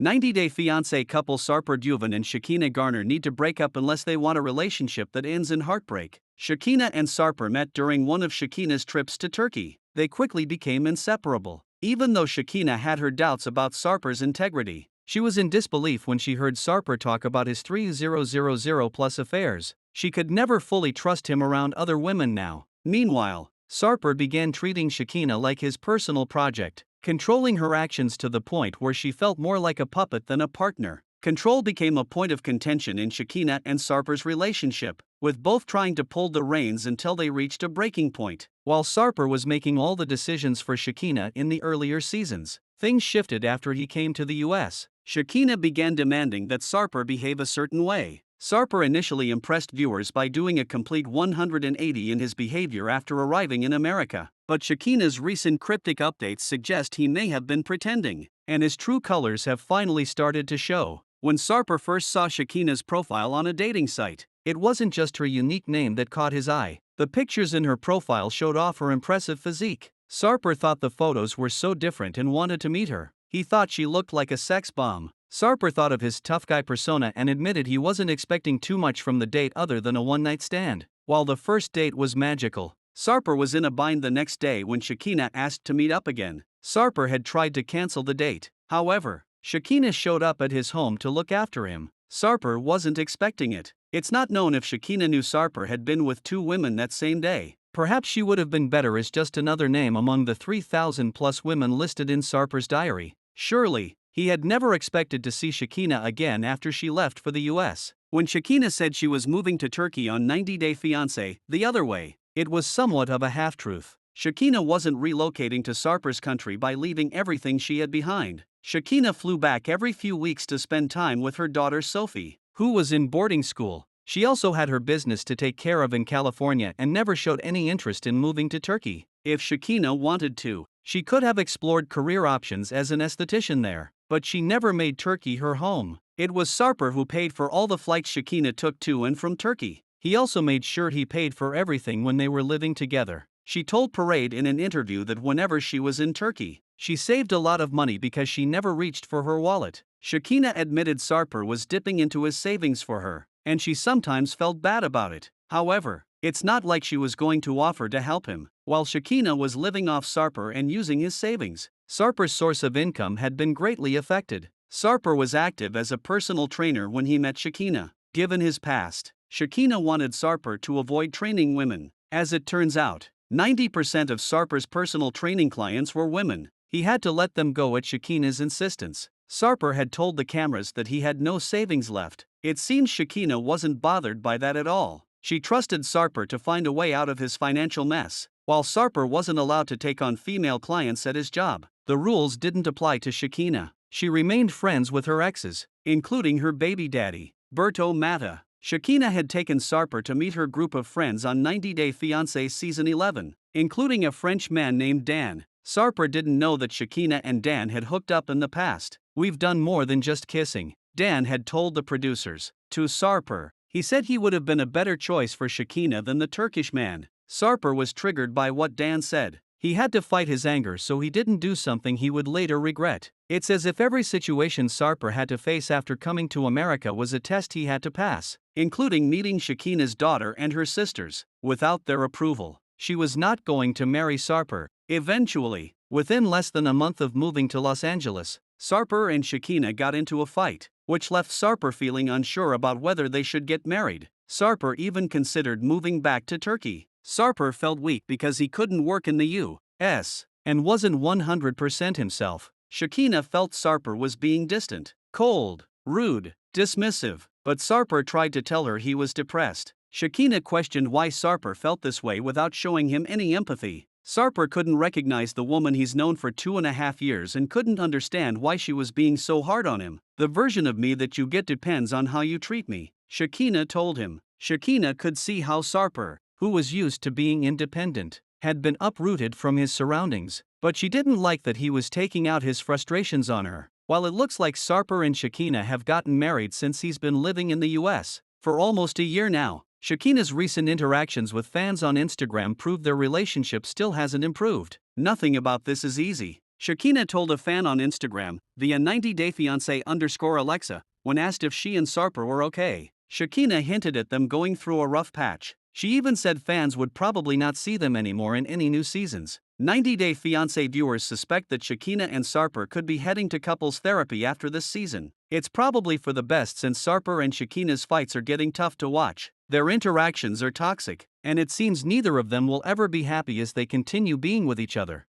90-day fiancé couple Sarper Güven and Shekinah Garner need to break up unless they want a relationship that ends in heartbreak. Shekinah and Sarper met during one of Shekinah's trips to Turkey. They quickly became inseparable. Even though Shekinah had her doubts about Sarper's integrity, she was in disbelief when she heard Sarper talk about his 3000+ affairs. She could never fully trust him around other women now. Meanwhile, Sarper began treating Shekinah like his personal project, controlling her actions to the point where she felt more like a puppet than a partner. Control became a point of contention in Shekinah and Sarper's relationship, with both trying to pull the reins until they reached a breaking point. While Sarper was making all the decisions for Shekinah in the earlier seasons, things shifted after he came to the US. Shekinah began demanding that Sarper behave a certain way. Sarper initially impressed viewers by doing a complete 180 in his behavior after arriving in America, but Shekinah's recent cryptic updates suggest he may have been pretending, and his true colors have finally started to show. When Sarper first saw Shekinah's profile on a dating site, it wasn't just her unique name that caught his eye. The pictures in her profile showed off her impressive physique. Sarper thought the photos were so different and wanted to meet her. He thought she looked like a sex bomb. Sarper thought of his tough guy persona and admitted he wasn't expecting too much from the date other than a one-night stand. While the first date was magical, Sarper was in a bind the next day when Shekinah asked to meet up again. Sarper had tried to cancel the date. However, Shekinah showed up at his home to look after him. Sarper wasn't expecting it. It's not known if Shekinah knew Sarper had been with two women that same day. Perhaps she would have been better as just another name among the 3,000+ women listed in Sarper's diary. Surely, he had never expected to see Shekinah again after she left for the US. When Shekinah said she was moving to Turkey on 90-day fiancé, the other way, it was somewhat of a half-truth. Shekinah wasn't relocating to Sarper's country by leaving everything she had behind. Shekinah flew back every few weeks to spend time with her daughter Sophie, who was in boarding school. She also had her business to take care of in California and never showed any interest in moving to Turkey. If Shekinah wanted to, she could have explored career options as an esthetician there, but she never made Turkey her home. It was Sarper who paid for all the flights Shekinah took to and from Turkey. He also made sure he paid for everything when they were living together. She told Parade in an interview that whenever she was in Turkey, she saved a lot of money because she never reached for her wallet. Shekinah admitted Sarper was dipping into his savings for her, and she sometimes felt bad about it. However, it's not like she was going to offer to help him. While Shekinah was living off Sarper and using his savings, Sarper's source of income had been greatly affected. Sarper was active as a personal trainer when he met Shekinah. Given his past, Shekinah wanted Sarper to avoid training women. As it turns out, 90% of Sarper's personal training clients were women. He had to let them go at Shekinah's insistence. Sarper had told the cameras that he had no savings left. It seems Shekinah wasn't bothered by that at all. She trusted Sarper to find a way out of his financial mess. While Sarper wasn't allowed to take on female clients at his job, the rules didn't apply to Shekinah. She remained friends with her exes, including her baby daddy, Berto Matta. Shekinah had taken Sarper to meet her group of friends on 90-day fiancé season 11, including a French man named Dan. Sarper didn't know that Shekinah and Dan had hooked up in the past. "We've done more than just kissing," Dan had told the producers. To Sarper, he said he would have been a better choice for Shekinah than the Turkish man. Sarper was triggered by what Dan said. He had to fight his anger so he didn't do something he would later regret. It's as if every situation Sarper had to face after coming to America was a test he had to pass, including meeting Shekinah's daughter and her sisters. Without their approval, she was not going to marry Sarper. Eventually, within less than a month of moving to Los Angeles, Sarper and Shekinah got into a fight, which left Sarper feeling unsure about whether they should get married. Sarper even considered moving back to Turkey. Sarper felt weak because he couldn't work in the U.S. and wasn't 100% himself. Shekinah felt Sarper was being distant, cold, rude, dismissive, but Sarper tried to tell her he was depressed. Shekinah questioned why Sarper felt this way without showing him any empathy. Sarper couldn't recognize the woman he's known for 2.5 years and couldn't understand why she was being so hard on him. "The version of me that you get depends on how you treat me," Shekinah told him. Shekinah could see how Sarper, who was used to being independent, had been uprooted from his surroundings, but she didn't like that he was taking out his frustrations on her. While it looks like Sarper and Shekinah have gotten married since he's been living in the US for almost a year now, Shekinah's recent interactions with fans on Instagram prove their relationship still hasn't improved. "Nothing about this is easy," Shekinah told a fan on Instagram, via 90-day fiancé _Alexa, when asked if she and Sarper were okay. Shekinah hinted at them going through a rough patch. She even said fans would probably not see them anymore in any new seasons. 90-Day Fiancé viewers suspect that Shekinah and Sarper could be heading to couples therapy after this season. It's probably for the best since Sarper and Shekinah's fights are getting tough to watch. Their interactions are toxic, and it seems neither of them will ever be happy as they continue being with each other.